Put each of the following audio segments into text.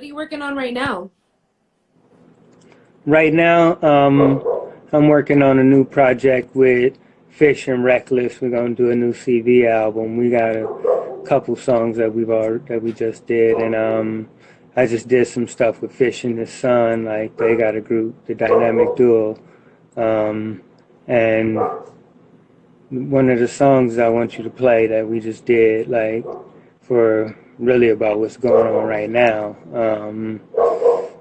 you working on right now? Right now, I'm working on a new project with Fish and Reckless. We're gonna do a new CV album. We got a couple songs that we just did, and I just did some stuff with Fish and his son. Like they got a group, the Dynamic Duo, and one of the songs I want you to play that we just did, like for really about what's going on right now.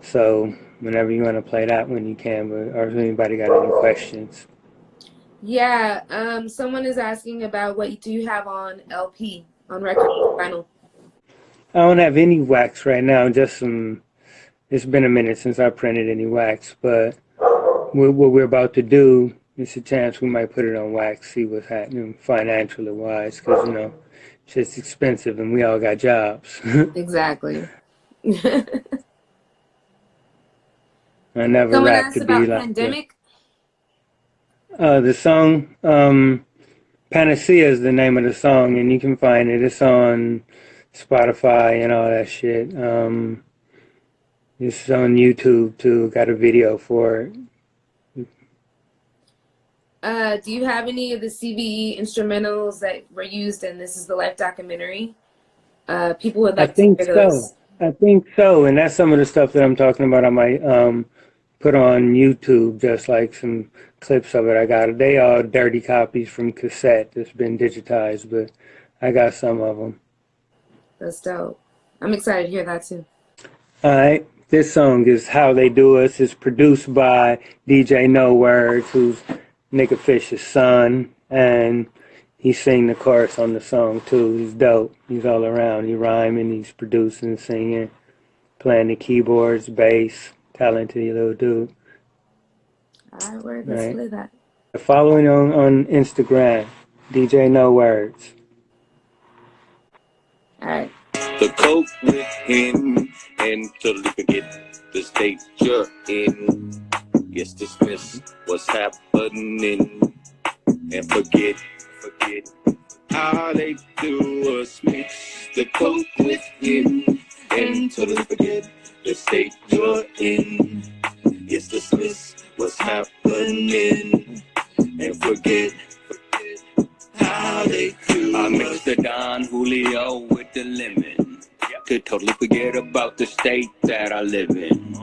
So whenever you want to play that one, you can. But or if anybody got any questions? Yeah, someone is asking about what do you have on LP, on record, vinyl? I don't have any wax right now, just some. It's been a minute since I printed any wax, but what we're about to do, it's a chance we might put it on wax, see what's happening financially wise, because, you know, it's just expensive and we all got jobs. Exactly. I never Someone rap asked to about be like Pandemic. the song, Panacea is the name of the song, and you can find it. It's on Spotify and all that shit. It's on YouTube too. Got a video for it. Do you have any of the CVE instrumentals that were used in This Is the Life documentary? People would like to hear those. I think so, and that's some of the stuff that I'm talking about. I might put on YouTube, just like some clips of it. I got they are dirty copies from cassette that's been digitized, but I got some of them. That's dope. I'm excited to hear that too. All right, this song is How They Do Us. It's produced by DJ No Words, who's Nigga Fish's son, and he sing the chorus on the song too. He's dope. He's all around. He rhyming, he's producing, singing, playing the keyboards, bass. Talented little dude. All right, word. Let's play that. Following on Instagram, DJ No Words. All right. The coke with him and totally forget the state you're in. Yes, dismiss what's happening and forget how they do us. Mix the coke with him and totally forget the state you're in. Yes, dismiss what's happening and forget how they do. I mix the Don Julio with the lemon to totally forget about the state that I live in.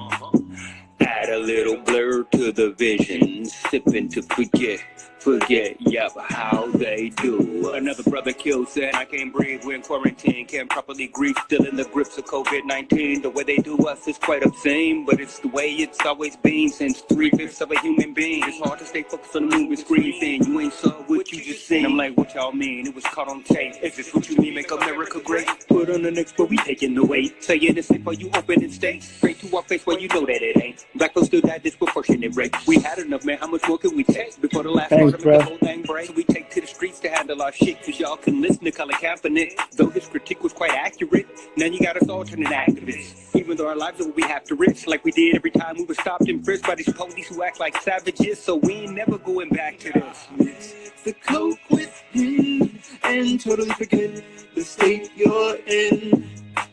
Add a little blur to the vision, sipping to forget, yep, how they do. Another brother killed, said I can't breathe, we're in quarantine, can't properly grieve, still in the grips of COVID-19. The way they do us is quite obscene, but it's the way it's always been since 3/5 of a human being. It's hard to stay focused on the movie screen thing. You ain't saw what you just seen. I'm like, what y'all mean? It was caught on tape. Is this what you mean, make America great? Put on the next, but we taking the weight. Say it is safe for you open and stay straight to our face, well you know that it ain't. Black folks still that disproportionate rate. We had enough, man, how much more can we take before the last part of the whole thing break? So we take to the streets to handle our shit, cause y'all can listen to Colin Kaepernick. Though his critique was quite accurate, now you got us all turning activists. Even though our lives are what we have to risk, like we did every time we were stopped and frisked by these police who act like savages, so we ain't never going back to this. Mix the coke with him and totally forget the state you're in.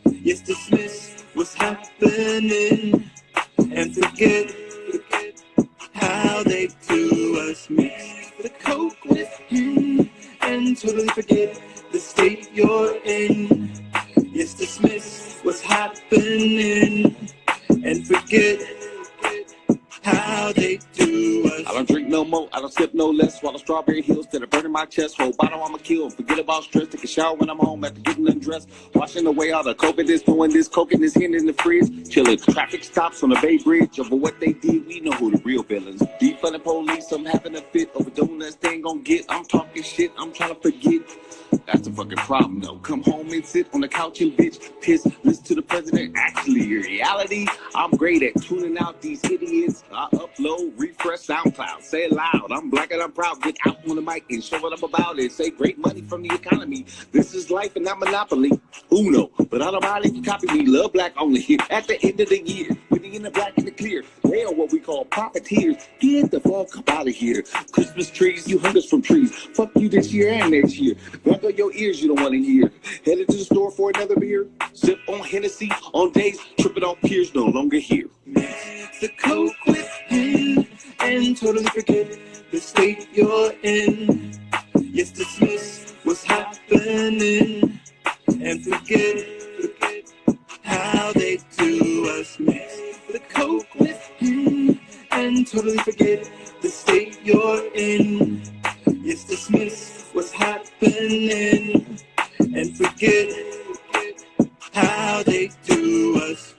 Yes, dismiss what's happening and forget how they do us. Mix the coke with him and totally forget the state you're in. Yes, dismiss what's happening and forget how they do us. I don't drink no more, I don't sip no less. Swallow strawberry hills till it burn in my chest. Whole bottle I'ma kill, forget about stress. Take a shower when I'm home after getting undressed. Washing away all the COVID is doing this, coke in this hand in the fridge. Chilling traffic stops on the Bay Bridge. Over what they did, we know who the real villains. Defunding police, I'm having a fit. Overdoing this thing gon' get. I'm talking shit, I'm trying to forget. That's a fucking problem though. Come home and sit on the couch and bitch piss. Listen to the president. Actually, in reality, I'm great at tuning out these idiots. I upload, refresh SoundCloud, say it loud. I'm black and I'm proud. Get out on the mic and show what I'm about. It say great money from the economy. This is life and not monopoly. Uno, but I don't mind if you copy me. Love black only. At the end of the year, Winning in the black and the clear. They are what we call profiteers. Get the fuck up out of here. Christmas trees, you hung us from trees. Fuck you this year and next year. Block out your ears, you don't want to hear. Headed to the store for another beer. Sip on Hennessy on days. Tripping off peers, no longer here. The coke with him and totally forget the state you're in. Yes, dismiss what's happening and forget how they do us. Mix the coke with him and totally forget the state you're in. Yes, dismiss what's happening and forget how they do us.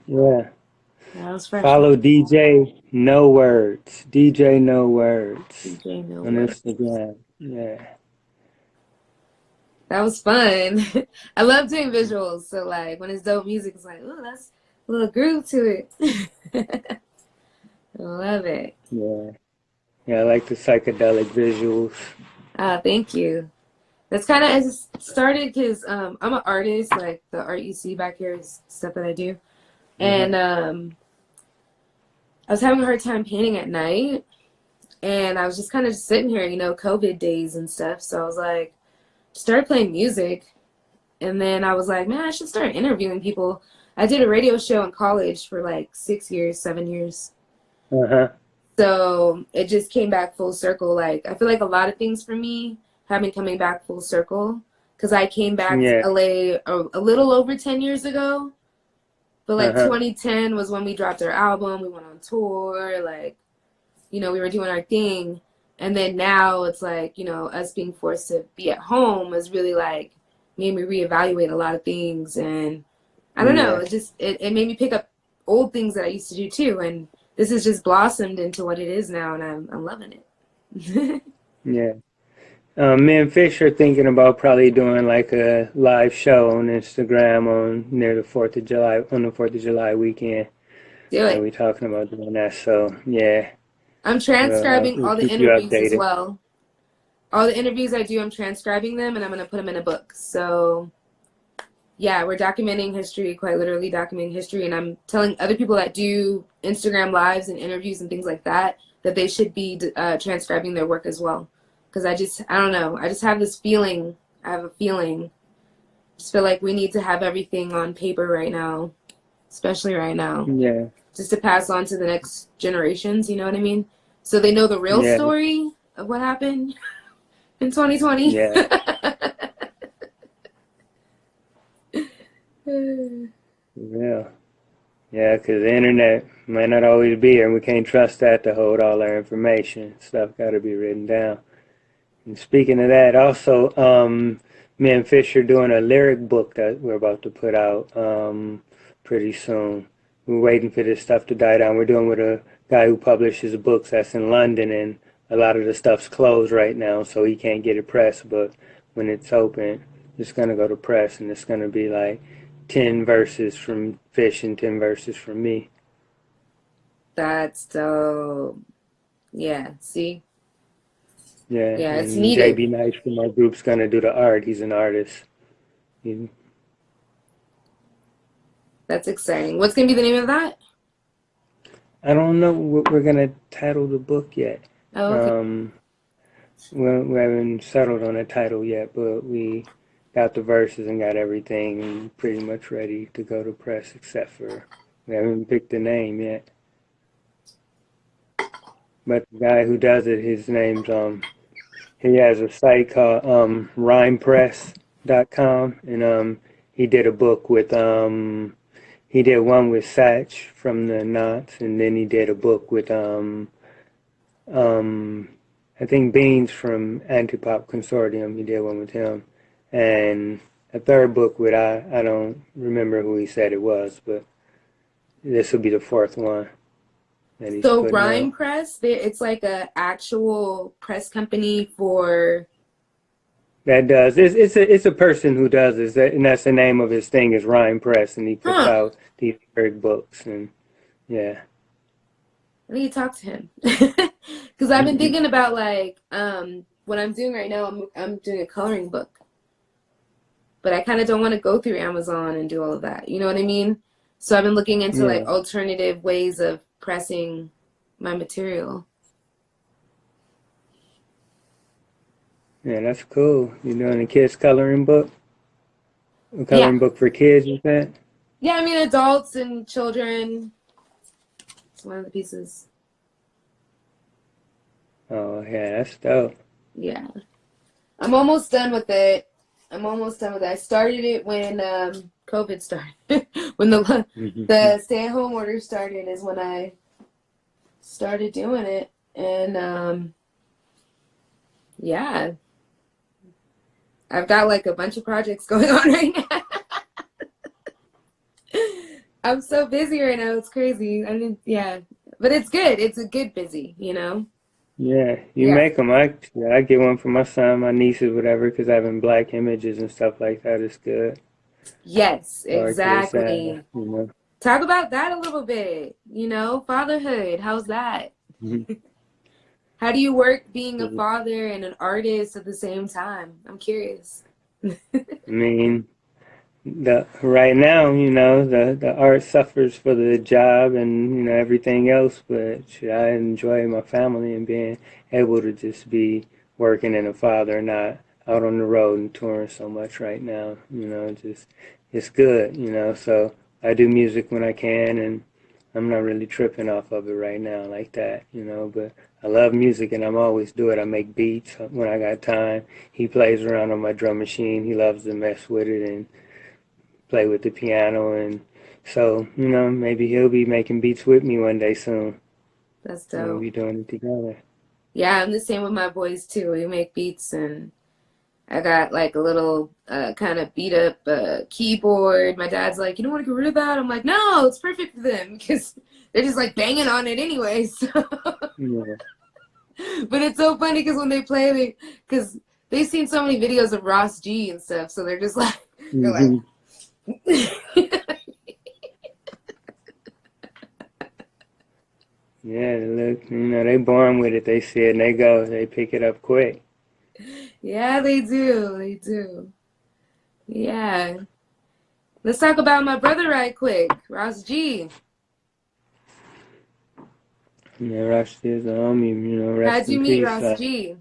Yeah. That was fresh. Follow DJ No Words. DJ No Words. DJ No on Words. Instagram. Yeah. That was fun. I love doing visuals. So like when it's dope music, it's like, oh, that's a little groove to it. I love it. Yeah. Yeah, I like the psychedelic visuals. Thank you. That's kind of as it started because I'm an artist. Like the art you see back here is stuff that I do. And I was having a hard time painting at night. And I was just kind of just sitting here, you know, COVID days and stuff. So I was like, started playing music. And then I was like, man, I should start interviewing people. I did a radio show in college for like 7 years. So it just came back full circle. Like, I feel like a lot of things for me have been coming back full circle. Because I came back to LA a little over 10 years ago. But like 2010 was when we dropped our album. We went on tour. Like, you know, we were doing our thing. And then now it's like, you know, us being forced to be at home has really like made me reevaluate a lot of things. And I don't know, it made me pick up old things that I used to do too. And this has just blossomed into what it is now. And I'm loving it. Yeah. Me and Fish are thinking about probably doing like a live show on Instagram on the 4th of July weekend. Do it. We're talking about doing that. So, yeah. I'm transcribing all the interviews as well. All the interviews I do, I'm transcribing them and I'm going to put them in a book. So, yeah, we're documenting history, quite literally documenting history. And I'm telling other people that do Instagram lives and interviews and things like that, that they should be transcribing their work as well. Because I don't know. I just have this feeling. I have a feeling. I just feel like we need to have everything on paper right now, especially right now. Yeah. Just to pass on to the next generations, you know what I mean? So they know the real story of what happened in 2020. Yeah. Yeah. Yeah, because the internet might not always be here, and we can't trust that to hold all our information. Stuff got to be written down. And speaking of that, also, me and Fish are doing a lyric book that we're about to put out pretty soon. We're waiting for this stuff to die down. We're doing with a guy who publishes books that's in London, and a lot of the stuff's closed right now, so he can't get it pressed. But when it's open, it's going to go to press, and it's going to be like 10 verses from Fish and 10 verses from me. That's dope. Yeah, see? Yeah, it's and needed. JB Nice from our group's going to do the art. He's an artist. That's exciting. What's going to be the name of that? I don't know what we're going to title the book yet. Oh, okay. We haven't settled on a title yet, but we got the verses and got everything pretty much ready to go to press, except for we haven't picked the name yet. But the guy who does it, his name's he has a site called rhymepress.com, and he did a book with he did one with Satch from the Knots, and then he did a book with I think Beans from Antipop Consortium. He did one with him, and a third book with I don't remember who he said it was, but this will be the fourth one that he's So putting Rhyme out. Press, it's like a actual press company for. That does. It's a person who does this, and that's the name of his thing is Rhyme Press, and he puts out these lyric books, and yeah. I need to talk to him because I've been thinking about like what I'm doing right now. I'm doing a coloring book, but I kind of don't want to go through Amazon and do all of that. You know what I mean? So I've been looking into like alternative ways of pressing my material. Yeah, that's cool. You doing a kids coloring book? A coloring book for kids, you said? Yeah, I mean adults and children. It's one of the pieces. Oh, yeah, that's dope. Yeah. I'm almost done with it. I started it when COVID started. When the stay-at-home order started is when I started doing it. And yeah. I've got like a bunch of projects going on right now. I'm so busy right now. It's crazy. But it's good. It's a good busy, you know? Yeah, you make them. I get one for my son, my nieces, whatever, because having black images and stuff like that is good. Yes, Or exactly. you know. Talk about that a little bit, you know? Fatherhood, how's that? How do you work being a father and an artist at the same time? I'm curious. I mean, right now, you know, the art suffers for the job and, you know, everything else, but I enjoy my family and being able to just be working and a father, not out on the road and touring so much right now, you know, just it's good, you know. So I do music when I can, and I'm not really tripping off of it right now like that, you know, but I love music and I'm always do it. I make beats when I got time. He plays around on my drum machine. He loves to mess with it and play with the piano, and so, you know, maybe he'll be making beats with me one day soon. That's dope. We'll be doing it together. Yeah, I'm the same with my boys too. We make beats, and I got like a little kind of beat up keyboard. My dad's like, you don't want to get rid of that? I'm like, no, it's perfect for them because they're just like banging on it anyway. So. Yeah. But it's so funny because when they play, because they've seen so many videos of Ross G and stuff, so they're just like, they're like. Yeah, look, you know, they born with it. They see it and they go, they pick it up quick. Yeah, they do. They do. Yeah. Let's talk about my brother right quick, Ross G. Yeah, Ross G is a homie, you know, rest How'd you in meet peace. Ross G?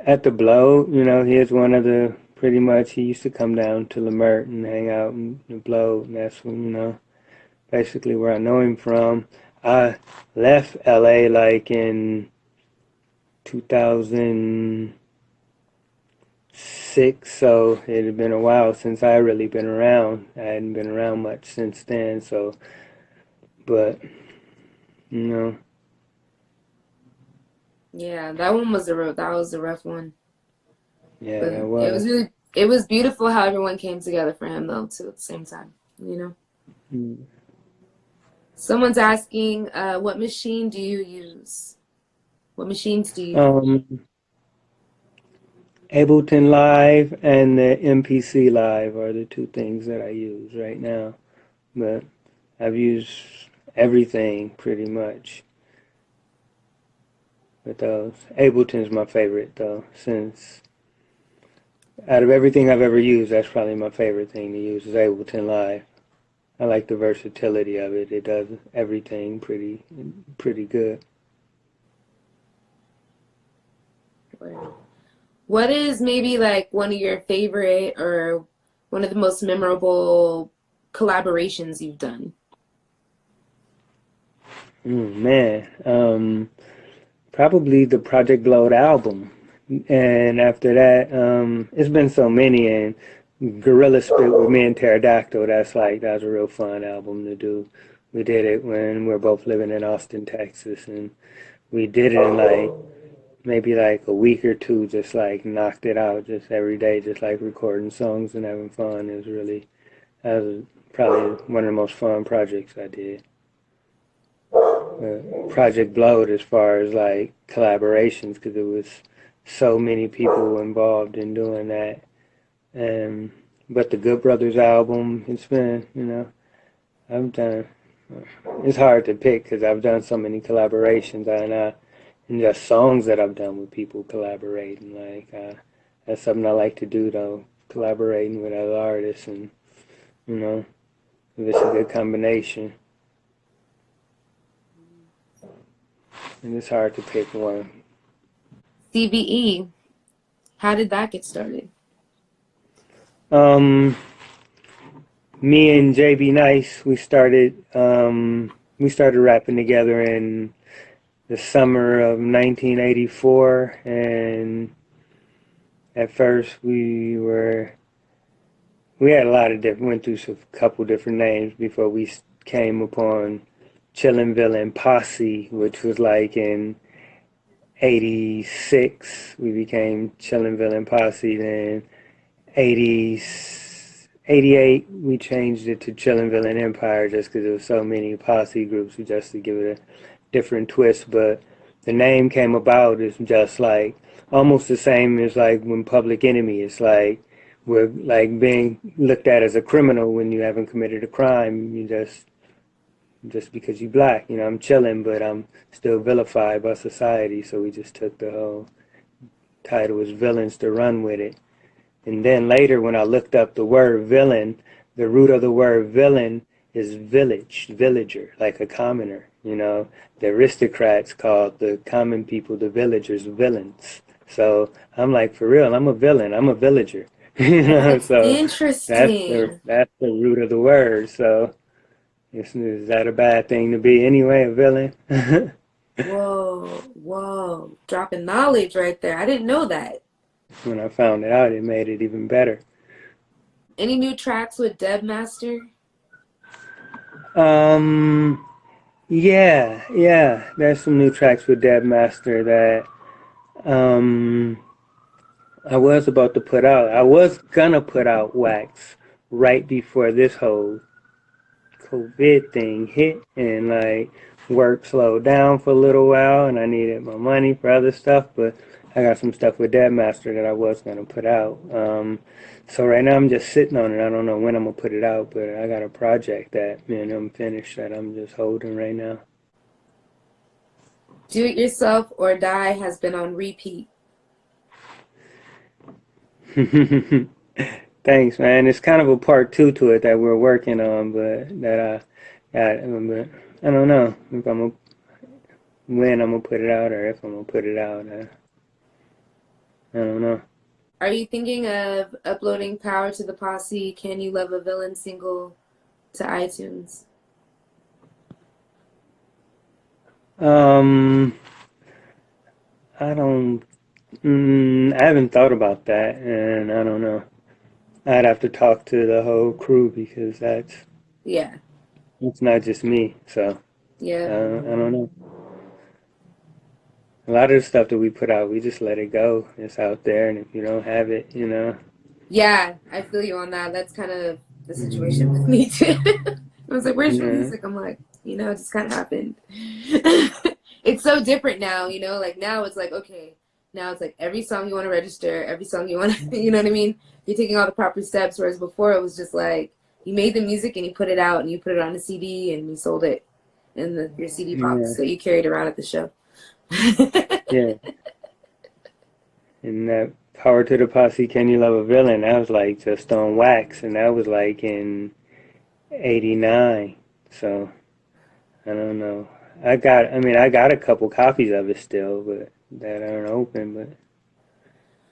At the Blow, you know, he is one of the, pretty much, he used to come down to Lamert and hang out in the Blow, and that's when, you know, basically where I know him from. I left LA like in 2006, so it had been a while since I really been around. I hadn't been around much since then, so, but, you know. Yeah, that was a rough one. Yeah, But that was. it was beautiful how everyone came together for him though too at the same time, you know. Someone's asking, what machine do you use? What machines do you use? Ableton Live and the MPC Live are the two things that I use right now. But I've used everything pretty much. But those, Ableton's my favorite though, since out of everything I've ever used, that's probably my favorite thing to use is Ableton Live. I like the versatility of it. It does everything pretty good. What is maybe like one of your favorite or one of the most memorable collaborations you've done? Man, probably the Project Blowed album. And after that, it's been so many, and Gorilla Spit with me and Pterodactyl, that was a real fun album to do. We did it when we were both living in Austin, Texas, and we did it in like maybe like a week or two, just like knocked it out, just every day, just like recording songs and having fun. That was probably one of the most fun projects I did. Project blowed as far as like collaborations, because there was so many people involved in doing that. But the Good Brothers album, it's been, I've done, it's hard to pick because I've done so many collaborations and just songs that I've done with people collaborating. That's something I like to do though, collaborating with other artists, and if it's a good combination. And it's hard to pick one. CVE, how did that get started? Me and JB Nice, we started rapping together in the summer of 1984, and at first we had a lot of went through a couple different names before we came upon Chillin' Villain Posse, which was like in 86 we became Chillin' Villain Posse. Then 88 we changed it to Chillin' Villain Empire, just because there was so many posse groups, just to give it a different twist. But the name came about is just like almost the same as like when Public Enemy. It's like we're like being looked at as a criminal when you haven't committed a crime. You just because you black, I'm chilling, but I'm still vilified by society. So we just took the whole title as villains to run with it. And then later, when I looked up the word villain, the root of the word villain is villager, like a commoner. The aristocrats called the common people, the villagers, villains. So I'm like, for real, I'm a villain. I'm a villager. So Interesting. That's the root of the word. So is that a bad thing to be anyway, a villain? Whoa. Dropping knowledge right there. I didn't know that. When I found it out, it made it even better. Any new tracks with Deb Master? Yeah. There's some new tracks with Deb Master that I was about to put out. I was gonna put out Wax right before this whole COVID thing hit, and like work slowed down for a little while, and I needed my money for other stuff, but I got some stuff with Deb Master that I was gonna put out. So right now I'm just sitting on it. I don't know when I'm gonna put it out, but I got a project that I'm finished that I'm just holding right now. Do It Yourself or Die has been on repeat. Thanks, man. It's kind of a part 2 to it that we're working on, but that I don't know if when I'm gonna put it out or if I'm gonna put it out. I don't know. Are you thinking of uploading Power to the Posse, Can You Love a Villain single to iTunes? I haven't thought about that, and I don't know. I'd have to talk to the whole crew, because it's not just me, so I don't know. A lot of the stuff that we put out, we just let it go. It's out there, and if you don't have it, Yeah, I feel you on that. That's kind of the situation with me too. I was like, where's your music? I'm like, it just kind of happened. It's so different now, like now it's like, okay, now it's like every song you want to register, every song you want to, you know what I mean? You're taking all the proper steps, whereas before it was just like, you made the music and you put it out and you put it on a CD and you sold it and your CD pops, so you carried it around at the show. Yeah. And that Power to the Posse, Can You Love a Villain, that was like just on Wax, and that was like in 89. So I don't know. I got a couple copies of it still, but that aren't open, but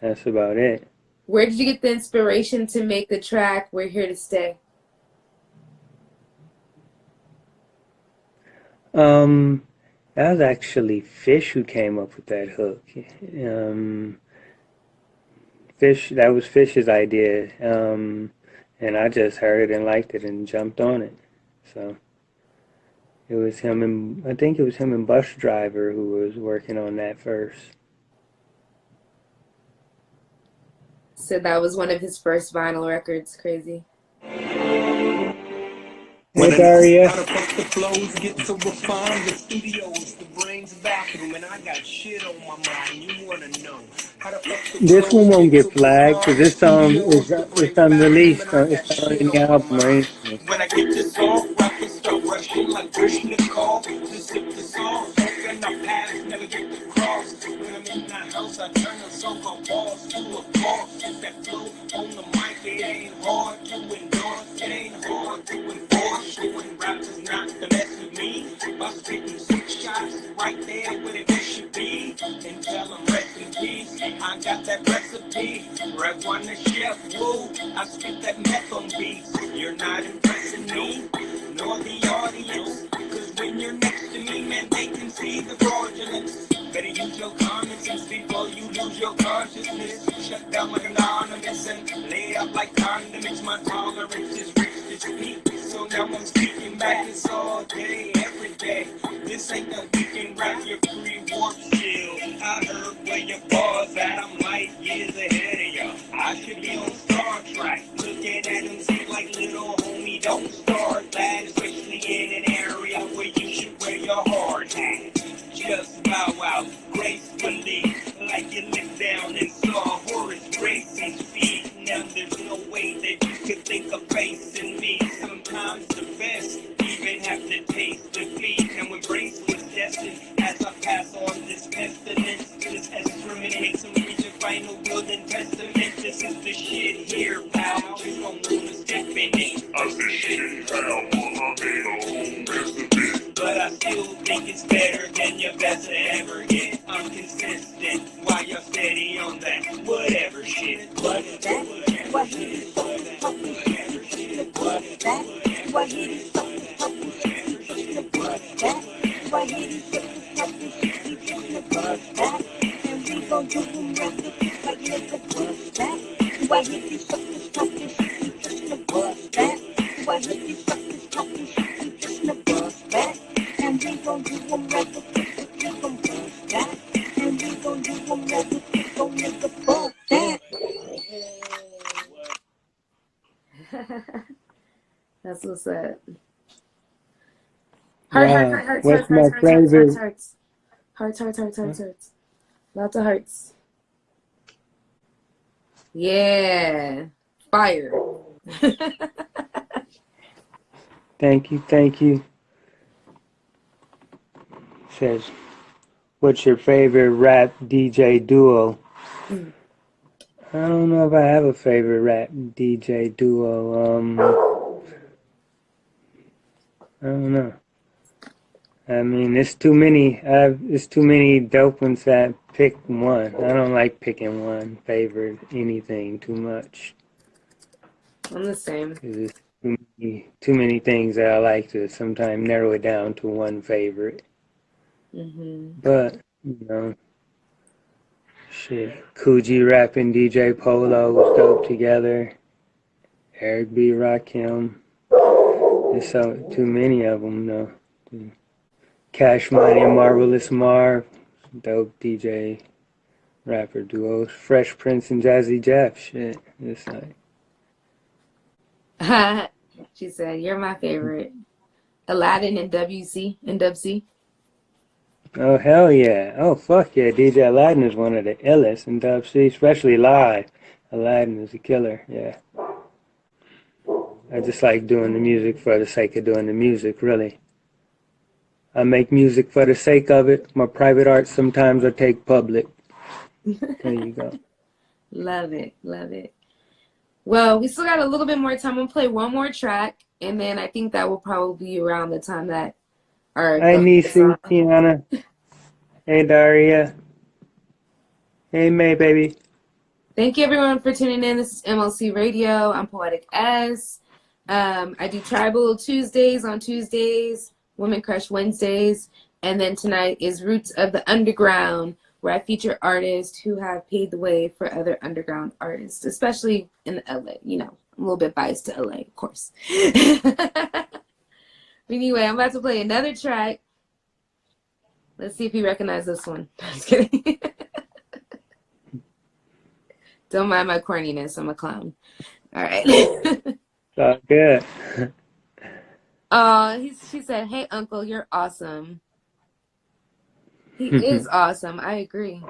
that's about it. Where did you get the inspiration to make the track We're Here to Stay? That was actually Fish who came up with that hook. That was Fish's idea. And I just heard it and liked it and jumped on it. So it was him and I think it was him and Bus Driver who was working on that first. said that was one of his first vinyl records. Crazy. Hey, Daria. The flows get so refined, the studios, the brain's bathroom, and I got shit on my mind. You wanna know how the fuck the This one won't get so flagged because this song is it's unreleased. It's not on any album or anything. when I get this off, rappers start rushing like Krishnikov to sip the sauce. And I pass, never get the cross. When I'm in my house, I turn the so-called walls to a boss. Get that flow on the mic, it ain't hard to endorse. It ain't hard to enforce. Showing rappers not to mess with me. By spitting 6 shots right there where it should be. And tell them rest in peace. I got that recipe. Rev on the chef, woo. I spit that meth on beats. You're not impressing me, nor the audience. Cause when you're next to me, man, they can see the fraudulence. Better use your common sense before you lose your consciousness. Shut down like anonymous and lay up like condiments. My tolerance is rich to speak. So now I'm speaking back. It's all day, every day. This ain't no weekend rap, your pre-warp chill. I heard where your bars at. I'm light years ahead of y'all. I should be on Star Trek. Look at them, see like little homie. Don't start that, especially in an area where you should wear your hard hat. Just bow out gracefully, like you looked down and saw Horace Grayson's feet. Now there's no way that you could think of facing me. Sometimes the best even have to taste defeat. And when grace was destined, as I pass on this pestilence, this excrement makes them reach a final will and testament. This is the shit here, pal. You don't wanna step in it. I'm the shit, pal. I'm a but I still think it's better than your best to ever get. I'm consistent while you're steady on that whatever shit. What that? What he is fucking whatever shit. What that? What he is fucking what that? What he is fucking that? And we gon' do him right like nigga push that. What he is fucking bust that? What he is fucking just a bust that? And we gon' do them like a we gon' bust that. And we gon' do them like a we gon' make a bust that. That's what's up. Wow. What's my favorite? Hearts. Lots of hearts. Yeah. Fire. Thank you. Says, what's your favorite rap DJ duo? I don't know if I have a favorite rap DJ duo. I don't know. I mean, it's too many. It's too many dope ones that pick one. I don't like picking one favorite anything too much. I'm the same. 'Cause it's too many things that I like to sometimes narrow it down to one favorite. But, shit. Coogee rapping DJ Polo was dope together. Eric B. Rakim. There's too many of them, though. Cash Money and Marvelous Marv. Dope DJ rapper duos. Fresh Prince and Jazzy Jeff. Shit. It's like. She said, you're my favorite. Aladdin and WC. Oh, hell yeah. Oh, fuck yeah. DJ Aladdin is one of the illest in Dub C, especially live. Aladdin is a killer, yeah. I just like doing the music for the sake of doing the music, really. I make music for the sake of it. My private art sometimes I take public. There you go. Love it. Well, we still got a little bit more time. We'll play one more track, and then I think that will probably be around the time that our... Hi, Nisi, Tiana. Hey, Daria. Hey, May, baby. Thank you, everyone, for tuning in. This is MLC Radio. I'm Poetic S. I do Tribal Tuesdays on Tuesdays, Women Crush Wednesdays, and then tonight is Roots of the Underground, where I feature artists who have paved the way for other underground artists, especially in LA. I'm a little bit biased to LA, of course. Anyway, I'm about to play another track. Let's see if you recognize this one. I'm just kidding. Don't mind my corniness. I'm a clown. All right. Good. She said, "Hey, Uncle, you're awesome." He is awesome. I agree.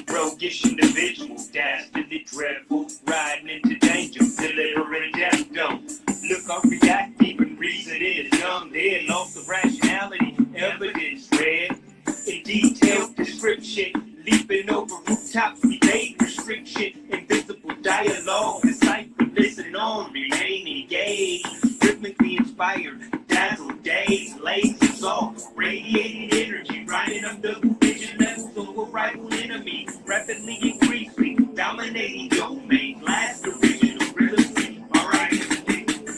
Roguish individuals, dastardly dreadful, riding into danger, delivering death. Don't look or react, even reason is young, dead, lost of rationality, evidence read in detailed description, leaping over rooftops, evade restriction, invisible dialogue, decipher, listen on, remain engaged, rhythmically inspired, dazzle days, lazy salt, radiating energy, riding up the vision levels of a rival enemy, rapidly increasing, dominating domain, last original rhythm, alright,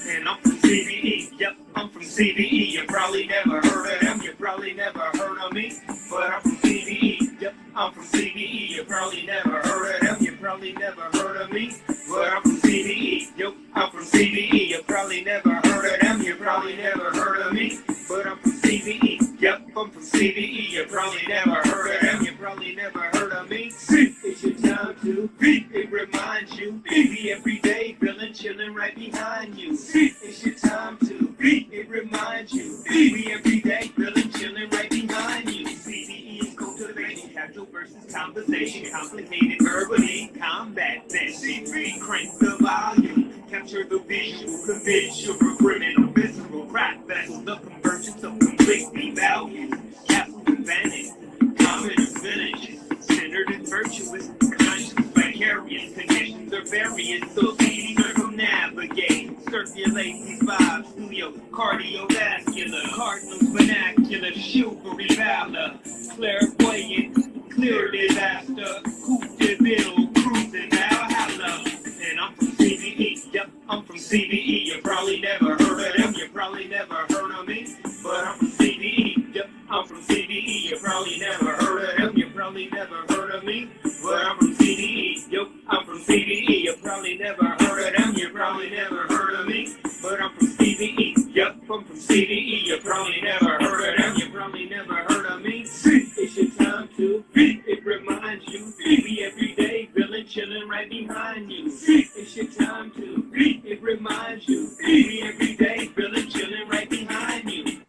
and I'm from CBE, yep, I'm from CBE, you probably never heard of them, you probably never heard of me, but I'm from CBE, yep, I'm from CBE, you probably never heard of them, you probably never heard of me, but I'm from CBE, yep, I'm from CBE, you probably never heard of them, you probably never heard of me, but I'm from CBE, yep, I'm from CBE, you probably never heard of them, you probably never heard of me, it's your time to be, it reminds you, be every day, feeling chilling right behind you, it's your time to be, it reminds you, we every day, feeling chilling right behind you, CBE is cultivation, casual versus conversation, complicated verbally, combat then, C3, crank the volume, capture the visual, convince your criminal, visceral, crack vessel, the convergence of completely values, capsule advantage, common advantage, centered and virtuous, conscious, vicarious, conditions are various, so easy to circumnavigate, circulate these vibes through your cardiovascular, cardinals vernacular, chivalry valor, clairvoyant, clear disaster, coupe de ville, cruising Valhalla, and I'm from CBE, yep, I'm from CBE, you probably never heard of them, you probably never heard of me, but I'm from CBE, yep, I'm from CBE, you probably never heard of them, you probably never heard of me, but I'm from CBE, yep, I'm from CBE, you probably never heard of them, you probably never heard of me, but I'm from CBE, yep, I'm from CBE, you probably never heard of them, you probably never heard of me, it's your time to be, it reminds you, be every day, feeling chilling right behind you, it's your time to be, it reminds you, be every day, feeling chilling right behind you.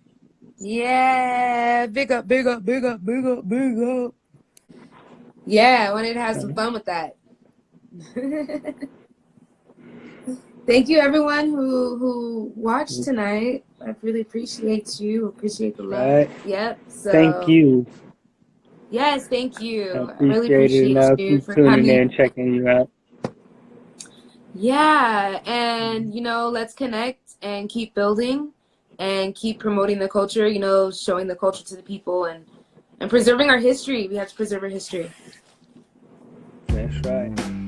Yeah, big up, big up, big up, big up, big up. Yeah, I wanted to have some fun with that. Thank you, everyone who watched tonight. I really appreciate you. Appreciate the love. Right. Yep. So Thank you. Yes, thank you. I I really appreciate it. appreciate I'll you keep for tuning in, coming. checking you out. Yeah, and let's connect and keep building and keep promoting the culture, showing the culture to the people and preserving our history. We have to preserve our history. That's right.